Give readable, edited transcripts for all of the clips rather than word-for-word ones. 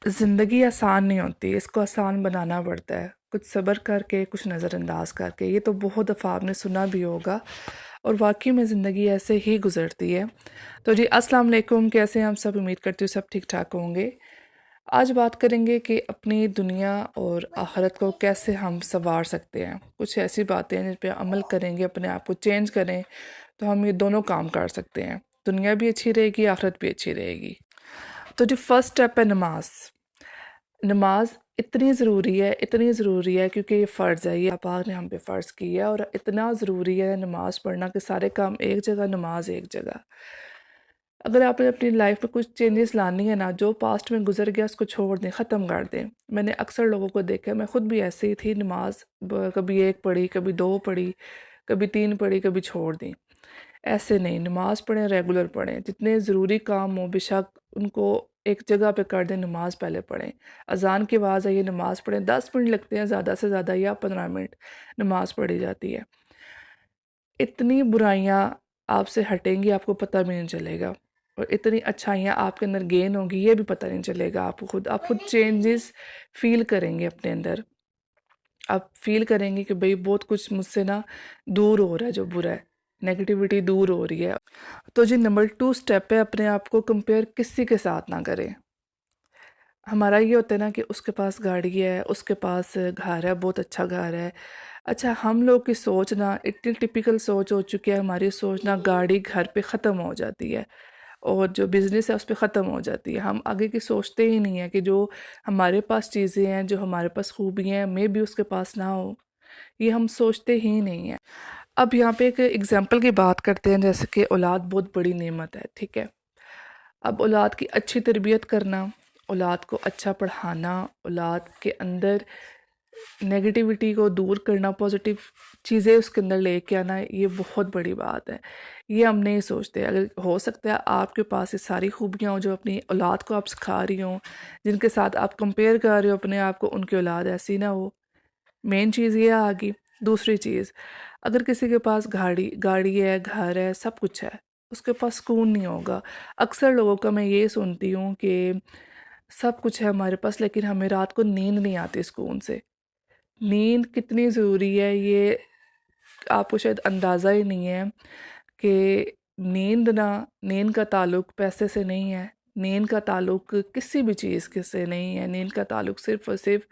ज़िंदगी आसान नहीं होती, इसको आसान बनाना पड़ता है। कुछ सब्र करके, कुछ नज़रअंदाज करके। ये तो बहुत दफ़ा आपने सुना भी होगा और वाक़ई में ज़िंदगी ऐसे ही गुज़रती है। तो जी अस्सलाम वालेकुम, कैसे हैं आप सब? उम्मीद करती हूँ सब ठीक-ठाक होंगे। आज बात करेंगे कि अपनी दुनिया और आखिरत को कैसे हम सँवार सकते हैं। कुछ ऐसी बातें हैं जिन पे अमल करेंगे, अपने आप को चेंज करें, तो हम ये दोनों काम कर सकते हैं। दुनिया भी अच्छी रहेगी, आखिरत भी अच्छी रहेगी। तो जो फर्स्ट स्टेप है नमाज़। नमाज इतनी ज़रूरी है क्योंकि ये फ़र्ज़ है, ये अल्लाह पाक ने हम पे फ़र्ज़ की है और इतना ज़रूरी है नमाज़ पढ़ना कि सारे काम एक जगह, नमाज एक जगह। अगर आपने अपनी लाइफ में कुछ चेंजेस लानी है ना, जो पास्ट में गुजर गया उसको छोड़ दें, ख़त्म कर दें। मैंने अक्सर लोगों को देखा है, मैं खुद भी ऐसे ही थी। नमाज कभी एक पढ़ी, कभी दो पढ़ी, कभी तीन पढ़ी, कभी छोड़ दी। ऐसे नहीं, नमाज़ पढ़ें, रेगुलर पढ़ें। जितने ज़रूरी काम हो बेशक उनको एक जगह पे कर दें, नमाज़ पहले पढ़ें। अज़ान की आवाज़ आई है, नमाज़ पढ़ें। 10 मिनट लगते हैं ज़्यादा से ज़्यादा, या 15 मिनट नमाज़ पढ़ी जाती है। इतनी बुराइयाँ आपसे हटेंगी, आपको पता भी नहीं चलेगा, और इतनी अच्छाइयाँ आपके अंदर गेन होंगी, ये भी पता नहीं चलेगा। आप खुद चेंजेस फ़ील करेंगे अपने अंदर। आप फ़ील करेंगे कि भई बहुत कुछ मुझसे ना दूर हो रहा है, जो बुरा है, नेगेटिविटी दूर हो रही है। तो जी नंबर 2 स्टेप है, अपने आप को कंपेयर किसी के साथ ना करें। हमारा ये होता है ना कि उसके पास गाड़ी है, उसके पास घर है, बहुत अच्छा घर है। अच्छा, हम लोग की सोच ना इतनी टिपिकल सोच हो चुकी है, हमारी सोच ना गाड़ी घर पे ख़त्म हो जाती है और जो बिज़नेस है उस पे ख़त्म हो जाती है। हम आगे की सोचते ही नहीं है कि जो हमारे पास चीज़ें हैं, जो हमारे पास खूबियाँ हैं, मे बी उसके पास ना हो। ये हम सोचते ही नहीं हैं। अब यहाँ पे एक एग्ज़ाम्पल की बात करते हैं, जैसे कि औलाद बहुत बड़ी नेमत है, ठीक है? अब औलाद की अच्छी तरबियत करना, औलाद को अच्छा पढ़ाना, औलाद के अंदर नेगेटिविटी को दूर करना, पॉजिटिव चीज़ें उसके अंदर लेके आना, ये बहुत बड़ी बात है। ये हम नहीं सोचते। अगर हो सकता है आपके पास ये सारी खूबियाँ हों जो अपनी औलाद को आप सिखा रही हों, जिनके साथ आप कंपेयर कर रहे हो अपने आप को, उनकी औलाद ऐसी ना हो। मेन चीज़ ये आ गई। दूसरी चीज़, अगर किसी के पास गाड़ी गाड़ी है, घर है, सब कुछ है, उसके पास सुकून नहीं होगा। अक्सर लोगों का मैं ये सुनती हूँ कि सब कुछ है हमारे पास लेकिन हमें रात को नींद नहीं आती सुकून से। नींद कितनी ज़रूरी है, ये आपको शायद अंदाज़ा ही नहीं है कि नींद का ताल्लुक पैसे से नहीं है, नींद का ताल्लुक किसी भी चीज़ के से नहीं है, नींद का ताल्लुक सिर्फ़ और सिर्फ़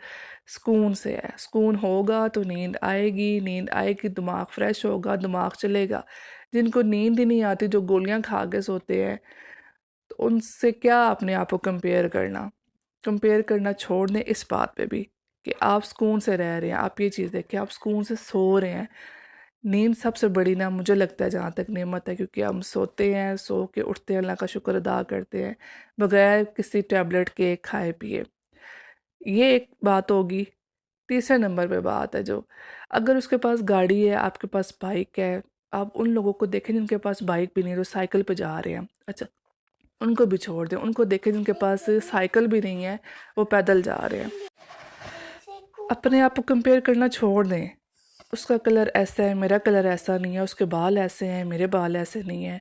सुकून से है। सुकून होगा तो नींद आएगी, दिमाग फ्रेश होगा, दिमाग चलेगा। जिनको नींद ही नहीं आती, जो गोलियाँ खा के सोते हैं, तो उनसे क्या अपने आप को कंपेयर करना छोड़ दें इस बात पे भी कि आप सुकून से रह रहे हैं। आप ये चीज़ देखें, आप सुकून से सो रहे हैं। नींद सबसे बड़ी ना मुझे लगता है जहाँ तक नेमत है, क्योंकि हम सोते हैं, सो के उठते हैं, अल्लाह का शुक्र अदा करते हैं बगैर किसी टैबलेट के खाए पिए। ये एक बात होगी। तीसरे नंबर पे बात है जो, अगर उसके पास गाड़ी है, आपके पास बाइक है, आप उन लोगों को देखें जिनके पास बाइक भी नहीं है, जो साइकिल पे जा रहे हैं। अच्छा, उनको भी छोड़ दें। उनको देखें जिनके पास साइकिल भी नहीं है, वो पैदल जा रहे हैं। अपने आप को कंपेयर करना छोड़ दें। उसका कलर ऐसा है, मेरा कलर ऐसा नहीं है, उसके बाल ऐसे हैं, मेरे बाल ऐसे नहीं हैं।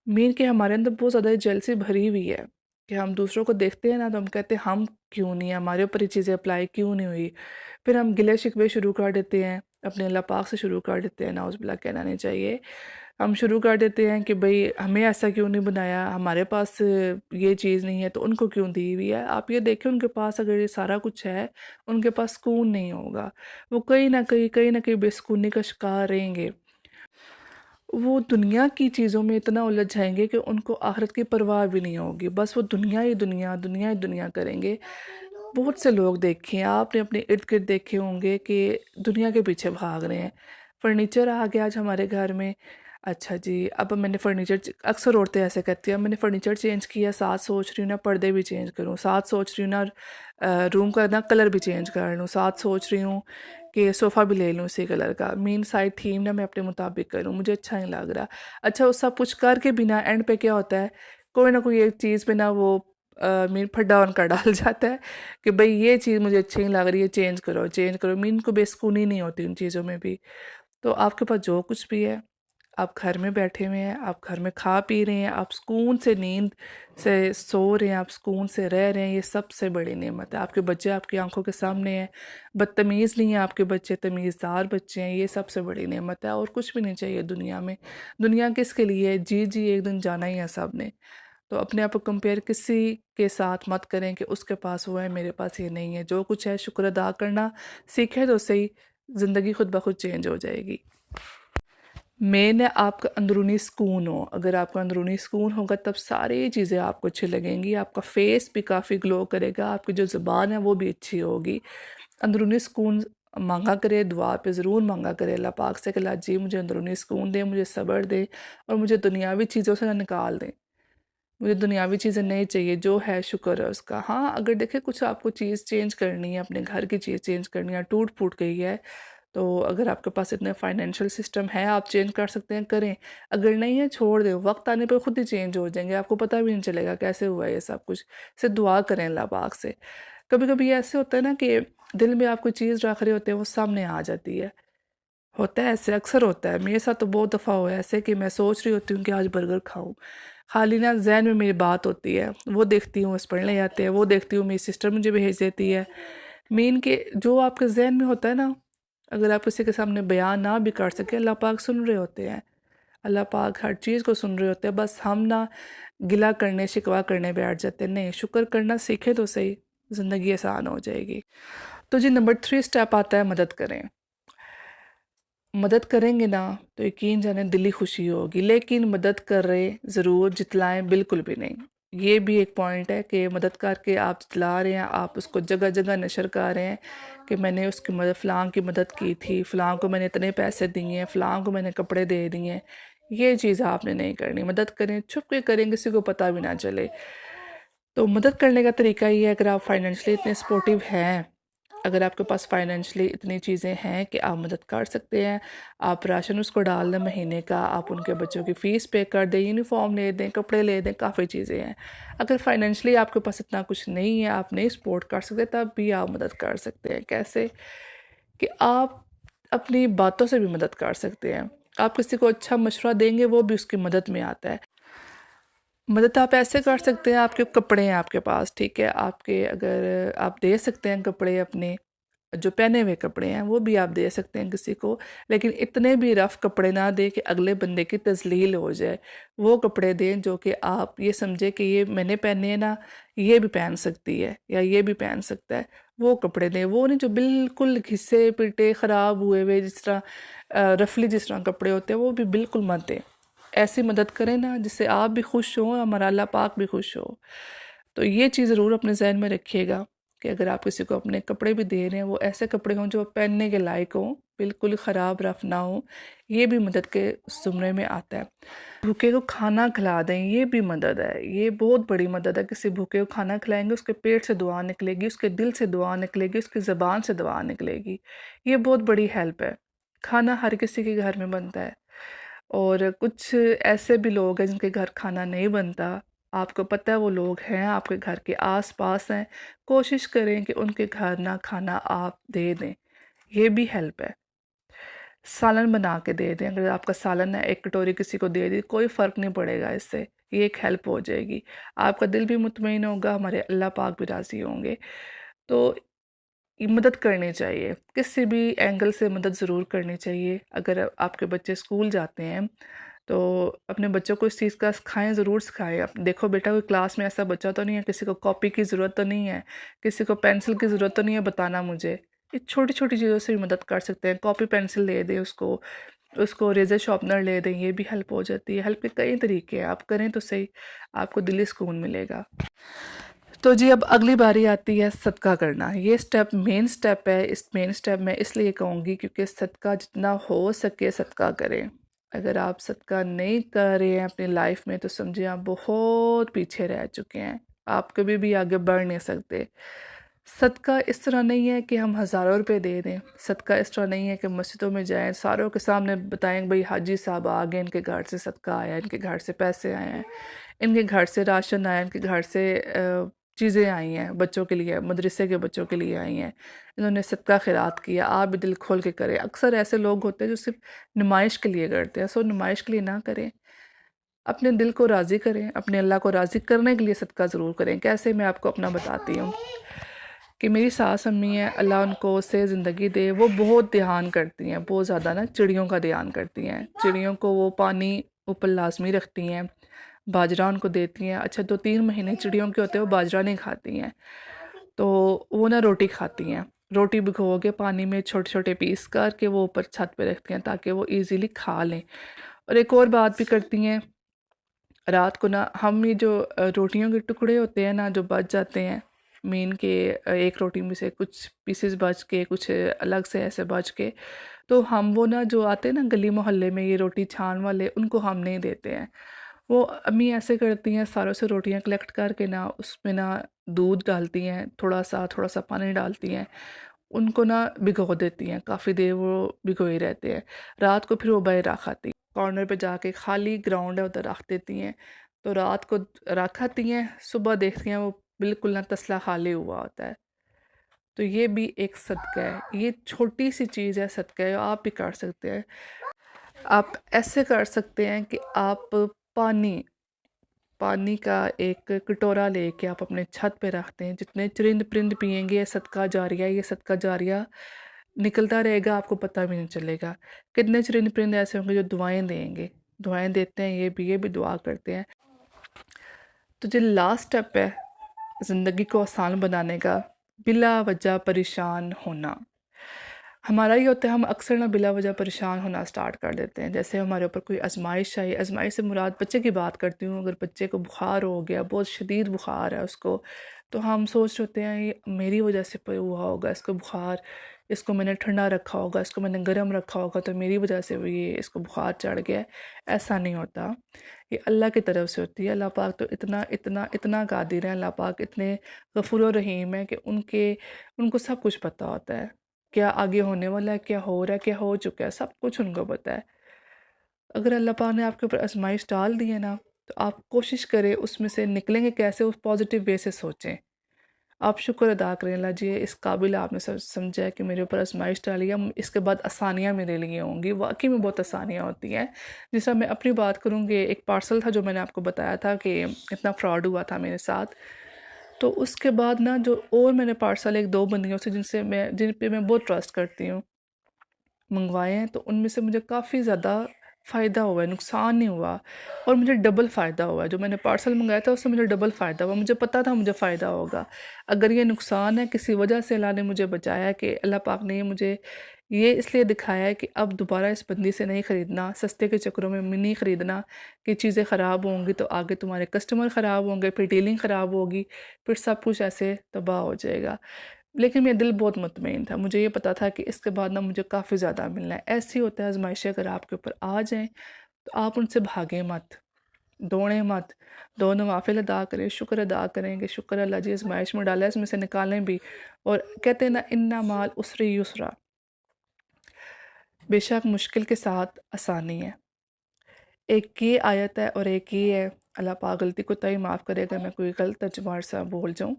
मेन कि हमारे अंदर बहुत ज़्यादा जेलसी भरी हुई है कि हम दूसरों को देखते हैं ना, तो हम कहते हैं हम क्यों नहीं, हमारे ऊपर ये चीज़ें अप्लाई क्यों नहीं हुई। फिर हम गिले शिकवे शुरू कर देते हैं, अपने अल्लाह पाक से शुरू कर देते हैं, नाउज़ुबिल्लाह कहना नहीं चाहिए। हम शुरू कर देते हैं कि भई हमें ऐसा क्यों नहीं बनाया, हमारे पास ये चीज़ नहीं है तो उनको क्यों दी हुई है। आप ये देखें, उनके पास अगर ये सारा कुछ है, उनके पास सुकून नहीं होगा। वो कहीं न कहीं बेसुकूनी का शिकार रहेंगे। वो दुनिया की चीज़ों में इतना उलझ जाएँगे कि उनको आखिरत की परवाह भी नहीं होगी। बस वो दुनिया ही दुनिया करेंगे। बहुत से लोग देखे हैं, आपने अपने इर्द-गिर्द देखे होंगे कि दुनिया के पीछे भाग रहे हैं। फर्नीचर आ गया आज हमारे घर में, अच्छा जी, अब मैंने फर्नीचर अक्सर औरतें ऐसे कहती हैं, मैंने फर्नीचर चेंज किया, साथ सोच रही हूँ ना पर्दे भी चेंज करूँ, साथ सोच रही हूँ ना रूम का ना कलर भी चेंज कर लूँ, साथ सोच रही हूँ कि सोफ़ा भी ले लूँ इसी कलर का, मेन साइड थीम ना मैं अपने मुताबिक करूँ, मुझे अच्छा नहीं लग रहा। अच्छा, वो सब कुछ करके भी ना एंड पे क्या होता है, कोई ना कोई एक चीज़ पे ना वो मीन फड्डा उनका डाल जाता है कि भई ये चीज़ मुझे अच्छी नहीं लग रही है, चेंज करो। मीन को बेसुकूनी नहीं होती उन चीज़ों में भी। तो आपके पास जो कुछ भी है, आप घर में बैठे हुए हैं, आप घर में खा पी रहे हैं, आप सुकून से नींद से सो रहे हैं, आप सुकून से रह रहे हैं, ये सबसे बड़ी नेमत है। आपके बच्चे आपकी आंखों के सामने हैं, बदतमीज़ नहीं है आपके बच्चे, तमीज़दार बच्चे हैं, ये सबसे बड़ी नेमत है। और कुछ भी नहीं चाहिए दुनिया में। दुनिया किसके लिए है? जी जी एक दिन जाना ही है सब ने। तो अपने आप को कंपेयर किसी के साथ मत करें कि उसके पास वो है, मेरे पास ये नहीं है। जो कुछ है शुक्र अदा करना सीखे तो सही, ज़िंदगी खुद ब खुद चेंज हो जाएगी। मेन है आपका अंदरूनी सुकून हो। अगर आपका अंदरूनी सुकून होगा तब सारी चीज़ें आपको अच्छी लगेंगी, आपका फेस भी काफ़ी ग्लो करेगा, आपकी जो ज़ुबान है वो भी अच्छी होगी। अंदरूनी सुकून मांगा करे, दुआ पे ज़रूर मांगा करे अल्लाह पाक से कि अल्लाह जी मुझे अंदरूनी सुकून दे, मुझे सब्र दे और मुझे दुनियावी चीज़ों से ना निकाल दें। मुझे दुनियावी चीज़ें नहीं चाहिए, जो है शुक्र है उसका। हाँ, अगर देखें कुछ आपको चीज़ चेंज करनी है, अपने घर की चीज़ चेंज करनी है, टूट-फूट गई है, तो अगर आपके पास इतने फाइनेंशियल सिस्टम है, आप चेंज कर सकते हैं, करें। अगर नहीं है, छोड़ दें, वक़्त आने पे खुद ही चेंज हो जाएँगे, आपको पता भी नहीं चलेगा कैसे हुआ ये सब कुछ। सिर्फ़ दुआ करें अल्लाह पाक से। कभी-कभी ऐसे होता है ना कि दिल में आप कोई चीज़ रख रहे होते हैं, वो सामने आ जाती है। होता है ऐसे, अक्सर होता है। मेरे साथ तो बहुत दफ़ा हुआ है ऐसे कि मैं सोच रही होती हूँ कि आज बर्गर खाऊँ। खाली ना ज़हन में मेरी बात होती है, वो देखती हूँ बस पढ़ने जाते हैं, वो देखती हूँ मेरी सिस्टर मुझे भेज देती है। मेन कि जो आपके ज़हन में होता है ना, अगर आप किसी के सामने बयान ना भी कर सकें, अल्लाह पाक सुन रहे होते हैं। अल्लाह पाक हर चीज़ को सुन रहे होते हैं, बस हम ना गिला करने, शिकवा करने बैठ जाते हैं। नहीं, शुक्र करना सीखें तो सही, ज़िंदगी आसान हो जाएगी। तो जी नंबर 3 स्टेप आता है मदद करें। मदद करेंगे ना तो यकीन जाने दिली खुशी होगी, लेकिन मदद कर रहे ज़रूर, जितलाएं बिल्कुल भी नहीं। ये भी एक पॉइंट है कि मदद करके आप जितला रहे हैं, आप उसको जगह जगह नशर कर रहे हैं कि मैंने उसकी मदद, फ़लाँ की मदद की थी, फ़लाँ को मैंने इतने पैसे दिए हैं, फ़लाँ को मैंने कपड़े दे दिए हैं। ये चीज़ आपने नहीं करनी। मदद करें, छुप के करें, किसी को पता भी ना चले। तो मदद करने का तरीका ये है, अगर आप फाइनेंशियली इतने सपोर्टिव हैं, अगर आपके पास फाइनेंशियली इतनी चीज़ें हैं कि आप मदद कर सकते हैं, आप राशन उसको डाल दें महीने का, आप उनके बच्चों की फ़ीस पे कर दें, यूनिफ़ॉर्म ले दें, कपड़े ले दें, काफ़ी चीज़ें हैं। अगर फाइनेंशियली आपके पास इतना कुछ नहीं है, आप नहीं सपोर्ट कर सकते, तब भी आप मदद कर सकते हैं। कैसे? कि आप अपनी बातों से भी मदद कर सकते हैं। आप किसी को अच्छा मशवरा देंगे, वो भी उसकी मदद में आता है। मदद आप ऐसे कर सकते हैं, आपके कपड़े हैं आपके पास, ठीक है? आपके अगर आप दे सकते हैं कपड़े अपने, जो पहने हुए कपड़े हैं वो भी आप दे सकते हैं किसी को, लेकिन इतने भी रफ़ कपड़े ना दें कि अगले बंदे की तज़लील हो जाए। वो कपड़े दें जो कि आप ये समझे कि ये मैंने पहने हैं ना, ये भी पहन सकती है या ये भी पहन सकता है, वो कपड़े दें। वो नहीं जो बिल्कुल घिसे-पिटे, ख़राब हुए हुए, जिस तरह रफली जिस तरह कपड़े होते हैं, वो भी बिल्कुल मत दें। ऐसी मदद करें ना जिससे आप भी खुश हों, हमारा अल्लाह पाक भी खुश हो। तो ये चीज़ ज़रूर अपने ज़हन में रखिएगा कि अगर आप किसी को अपने कपड़े भी दे रहे हैं, वो ऐसे कपड़े हों जो पहनने के लायक हों, बिल्कुल ख़राब रफ़ ना हो। ये भी मदद के ज़ुमरे में आता है। भूखे को खाना खिला दें, ये भी मदद है, ये बहुत बड़ी मदद है। किसी भूखे को खाना खिलाएंगे, उसके पेट से दुआ निकलेगी, उसके दिल से दुआ निकलेगी, उसकी ज़बान से दुआ निकलेगी। ये बहुत बड़ी हेल्प है। खाना हर किसी के घर में बनता है, और कुछ ऐसे भी लोग हैं जिनके घर खाना नहीं बनता, आपको पता है वो लोग हैं, आपके घर के आस-पास हैं, कोशिश करें कि उनके घर ना खाना आप दे दें, ये भी हेल्प है। सालन बना के दे दें, अगर आपका सालन है, 1 कटोरी किसी को दे दी, कोई फ़र्क नहीं पड़ेगा इससे, ये एक हेल्प हो जाएगी। आपका दिल भी मुतमईन होगा, हमारे अल्लाह पाक भी राज़ी होंगे। तो ये मदद करनी चाहिए, किसी भी एंगल से मदद ज़रूर करनी चाहिए। अगर आपके बच्चे स्कूल जाते हैं, तो अपने बच्चों को इस चीज़ का सिखाएँ, ज़रूर सिखाएँ। अब देखो बेटा, कोई क्लास में ऐसा बच्चा तो नहीं है, किसी को कॉपी की ज़रूरत तो नहीं है, किसी को पेंसिल की ज़रूरत तो नहीं है, बताना मुझे। ये छोटी-छोटी चीज़ों से भी मदद कर सकते हैं। कॉपी पेंसिल दे दें उसको, उसको इरेज़र शार्पनर ले दें, ये भी हेल्प हो जाती है। हेल्प के कई तरीके हैं, आप करें तो सही, आपको दिली सुकून मिलेगा। तो जी अब अगली बारी आती है सदका करना। ये स्टेप मेन स्टेप है। इस मेन स्टेप मैं इसलिए कहूँगी क्योंकि सदका जितना हो सके सदका करें। अगर आप सदका नहीं कर रहे हैं अपनी लाइफ में, तो समझिए आप बहुत पीछे रह चुके हैं, आप कभी भी आगे बढ़ नहीं सकते। सदका इस तरह नहीं है कि हम हज़ारों रुपए दे दें, सदका इस तरह नहीं है कि मस्जिदों में जाएं, सारों के सामने बताएं भाई हाजी साहब आ गए, इनके घर से सदका आया, इनके घर से पैसे आए हैं, इनके घर से राशन आया, इनके घर से चीज़ें आई हैं बच्चों के लिए, मदरसे के बच्चों के लिए आई हैं, इन्होंने सदका खैरात किया, आप भी दिल खोल के करें। अक्सर ऐसे लोग होते हैं जो सिर्फ नुमाइश के लिए करते हैं, सो नुमाइश के लिए ना करें, अपने दिल को राज़ी करें, अपने अल्लाह को राज़ी करने के लिए सदका ज़रूर करें। कैसे, मैं आपको अपना बताती हूँ कि मेरी सास अम्मी है, अल्लाह उनको से ज़िंदगी दे, वो बहुत ध्यान करती हैं, बहुत ज़्यादा ना चिड़ियों का ध्यान करती हैं। चिड़ियों को वो पानी ऊपर लाजमी रखती हैं, बाजरा उनको देती हैं। अच्छा, 2-3 महीने चिड़ियों के होते हैं वो बाजरा नहीं खाती हैं, तो वो ना रोटी खाती हैं। रोटी भिगो के पानी में छोटे छोटे पीस करके वो ऊपर छत पे रखती हैं ताकि वो ईज़िली खा लें। और एक और बात भी करती हैं, रात को ना हम ये जो रोटियों के टुकड़े होते हैं ना जो बच जाते हैं, मीन के एक रोटी में से कुछ पीसेस बच के, कुछ अलग से ऐसे बच के, तो हम वो ना जो आते हैं ना गली मोहल्ले में ये रोटी छान वाले, उनको हम नहीं देते हैं। वो अम्मी ऐसे करती हैं, सारों से रोटियां कलेक्ट करके ना उसमें ना दूध डालती हैं, थोड़ा सा पानी डालती हैं, उनको ना भिगो देती हैं, काफ़ी देर वो भिगोए रहते हैं। रात को फिर वो बहरा खाती हैं, कॉर्नर पे जाके खाली ग्राउंड है उधर रख देती हैं, तो रात को रख आती हैं, सुबह देखती हैं वो बिल्कुल ना तसला खाली हुआ होता है। तो ये भी एक सदका है, ये छोटी सी चीज़ है, सदका है, आप भी कर सकते हैं। आप ऐसे कर सकते हैं कि आप पानी पानी का एक कटोरा लेके आप अपने छत पे रखते हैं, जितने चरिंद परिंद पिएंगे ये सदका जारिया, ये सदका जारिया निकलता रहेगा, आपको पता भी नहीं चलेगा। कितने चरिंद परिंद ऐसे होंगे जो दुआएं देंगे, दुआएं देते हैं, ये भी दुआ करते हैं। तो जो लास्ट स्टेप है ज़िंदगी को आसान बनाने का, बिला वजह परेशान होना। हमारा ये होता है, हम अक्सर ना बिला वजह परेशान होना स्टार्ट कर देते हैं। जैसे हमारे ऊपर कोई आजमाइश आई, आजमाइश से मुराद बच्चे की बात करती हूँ, अगर बच्चे को बुखार हो गया, बहुत शदीद बुखार है उसको, तो हम सोच होते हैं ये मेरी वजह से हुआ होगा इसको बुखार, इसको मैंने ठंडा रखा होगा, इसको मैंने गर्म रखा होगा, तो मेरी वजह से ये इसको बुखार चढ़ गया है। ऐसा नहीं होता, ये अल्लाह की तरफ से होती है। अल्लाह पाक तो इतना इतना इतना कादिर है, अल्लाह पाक इतने गफूर और रहीम है कि उनको सब कुछ पता होता है, क्या आगे होने वाला है, क्या हो रहा है, क्या हो चुका है, सब कुछ उनको पता है। अगर अल्लाह पाक ने आपके ऊपर आजमाइश डाल दी है ना, तो आप कोशिश करें उसमें से निकलेंगे कैसे, उस पॉजिटिव वे से सोचें। आप शुक्र अदा करें, अल्लाह जी इस काबिल आपने समझा है कि मेरे ऊपर आजमाइश डाली है, इसके बाद आसानियाँ मेरे लिए होंगी। वाकई में बहुत आसानियाँ होती हैं। जिस तरह मैं अपनी बात करूँगी, एक पार्सल था जो मैंने आपको बताया था कि इतना फ्रॉड हुआ था मेरे साथ, तो उसके बाद ना जो और मैंने पार्सल एक दो बंदियों से जिन पे मैं बहुत ट्रस्ट करती हूँ मंगवाए हैं, तो उनमें से मुझे काफ़ी ज़्यादा फ़ायदा हुआ है, नुकसान नहीं हुआ, और मुझे डबल फ़ायदा हुआ है। जो मैंने पार्सल मंगाया था उससे मुझे डबल फ़ायदा हुआ, मुझे पता था मुझे फ़ायदा होगा। अगर ये नुकसान है, किसी वजह से अल्लाह ने मुझे बचाया है, कि अल्लाह पाक ने मुझे ये इसलिए दिखाया है कि अब दोबारा इस बंदी से नहीं ख़रीदना, सस्ते के चक्करों में नहीं ख़रीदना, कि चीज़ें ख़राब होंगी तो आगे तुम्हारे कस्टमर ख़राब होंगे, फिर डीलिंग ख़राब होगी, फिर सब कुछ ऐसे तबाह हो जाएगा। लेकिन मेरा दिल बहुत मुतमईन था, मुझे ये पता था कि इसके बाद ना मुझे काफ़ी ज़्यादा मिलना है। ऐसी होता है आज़माइशें अगर आपके ऊपर आ जाएँ, तो आप उनसे भागें मत, दौड़ें मत, 2 नवाफ़िल अदा करें, शुक्र अदा करें कि शुक्र अल्लाह जी आज़माइश में डाला है, इसमें से निकालें भी। और कहते हैं ना, इन्ना माल उसरी युसरा, बेशक मुश्किल के साथ आसानी है। एक ये आयत है और एक ये है, अल्लाह पाक गलती को तय माफ़ करे अगर मैं कोई गलत तर्जुमा सा बोल जाऊँ।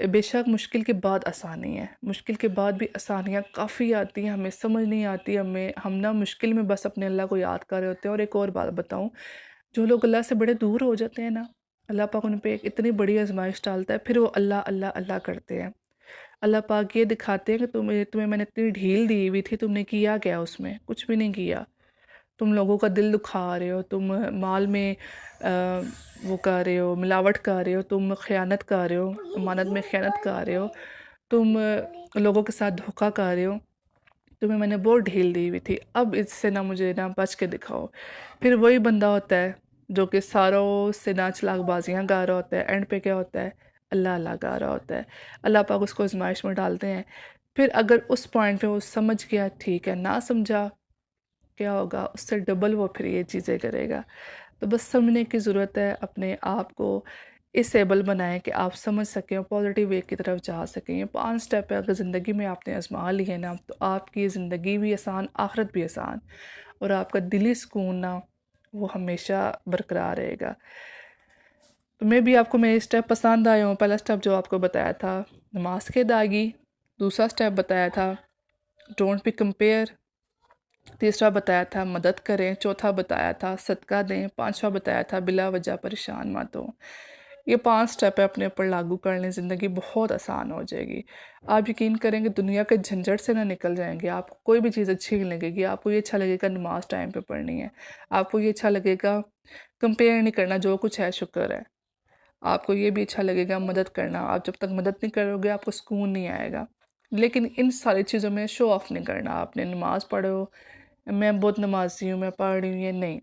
बेशक मुश्किल के बाद आसानी है, मुश्किल के बाद भी आसानियाँ काफ़ी आती हैं, हमें समझ नहीं आती, हम ना मुश्किल में बस अपने अल्लाह को याद कर रहे होते हैं। और एक और बात बताऊँ, जो लोग अल्लाह से बड़े दूर हो जाते हैं ना, अल्लाह पाक उन पे एक इतनी बड़ी आजमाइश डालता है, फिर वो अल्लाह अल्लाह अल्लाह करते हैं। अल्लाह पाक ये दिखाते हैं कि तुम्हें मैंने इतनी ढील दी हुई थी, तुमने किया क्या उसमें? कुछ भी नहीं किया। तुम लोगों का दिल दुखा रहे हो, तुम माल में वो कर रहे हो, मिलावट कर रहे हो, तुम ख़यानत कर रहे हो, अमानत में ख़यानत कर रहे हो, तुम लोगों के साथ धोखा कर रहे हो, तुम्हें मैंने बहुत ढील दी हुई थी, अब इससे ना मुझे ना बच के दिखाओ। फिर वही बंदा होता है जो कि सारों से ना चालाकबाजियाँ गा रहा होता है, एंड पे क्या होता है, अल्लाह अल्लाह गा रहा होता है। अल्लाह पाक उसको आजमाइश में डालते हैं। फिर अगर उस पॉइंट पे वो समझ गया ठीक है, ना समझा क्या होगा, उससे डबल वो फिर ये चीज़ें करेगा। तो बस समझने की ज़रूरत है, अपने आप को इस एबल बनाएं कि आप समझ सकें और पॉजिटिव वे की तरफ जा सकें। ये 5 स्टेप है, अगर ज़िंदगी में आपने आजमा लिए ना, तो आपकी ज़िंदगी भी आसान, आखिरत भी आसान, और आपका दिली सुकून ना वो हमेशा बरकरार रहेगा। तो मैं भी आपको मेरे स्टेप पसंद आए हों। पहला स्टेप जो आपको बताया था नमाज के अदायगी, दूसरा स्टेप बताया था डोंट बी कंपेयर, तीसरा बताया था मदद करें, चौथा बताया था सदका दें, पांचवा बताया था बिला वजह परेशान मत हो। ये 5 स्टेप है, अपने ऊपर लागू कर लें, ज़िंदगी बहुत आसान हो जाएगी। आप यकीन करेंगे दुनिया के झंझट से ना निकल जाएंगे। आपको कोई भी चीज़ अच्छी नहीं लगेगी। आपको ये अच्छा लगेगा नमाज टाइम पे पढ़नी है। आपको ये अच्छा लगेगा कंपेयर नहीं करना, जो कुछ है शुक्र है। आपको ये भी अच्छा लगेगा मदद करना। आप जब तक मदद नहीं करोगे आपको सुकून नहीं आएगा। लेकिन इन सारी चीज़ों में शो ऑफ नहीं करना। आपने नमाज पढ़ो, मैं बहुत नमाजी हूँ, मैं पढ़ रही हूँ, ये नहीं।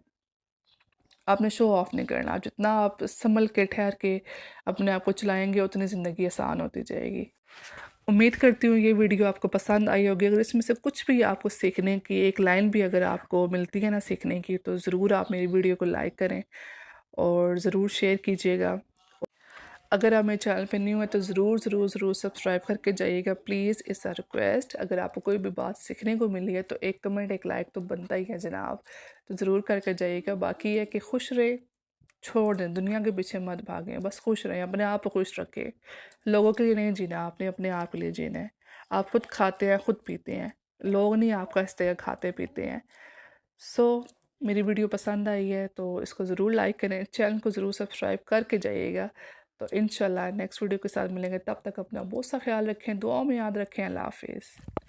आपने शो ऑफ नहीं करना। आप जितना आप संभल के ठहर के अपने आप को चलाएंगे उतनी ज़िंदगी आसान होती जाएगी। उम्मीद करती हूँ ये वीडियो आपको पसंद आई होगी। अगर इसमें से कुछ भी आपको सीखने की एक लाइन भी अगर आपको मिलती है ना सीखने की, तो ज़रूर आप मेरी वीडियो को लाइक करें और ज़रूर शेयर कीजिएगा। अगर आप मेरे चैनल पे न्यू है तो ज़रूर सब्सक्राइब करके जाइएगा प्लीज़। It's a request. अगर आपको कोई भी बात सीखने को मिली है तो एक कमेंट एक लाइक तो बनता ही है जनाब, तो ज़रूर करके जाइएगा। बाकी है कि खुश रहे, छोड़ दें, दुनिया के पीछे मत भागें, बस खुश रहें, अपने आप को खुश रखें। लोगों के लिए नहीं जीना, आपने अपने आप के लिए जीना है। आप खुद खाते हैं, खुद पीते हैं, लोग नहीं आपका इस तरह खाते पीते हैं। सो मेरी वीडियो पसंद आई है तो इसको ज़रूर लाइक करें, चैनल को ज़रूर सब्सक्राइब करके जाइएगा। तो इंशाल्लाह नेक्स्ट वीडियो के साथ मिलेंगे। तब तक अपना बहुत सा ख्याल रखें, दुआओं में याद रखें। अल्लाह हाफिज़।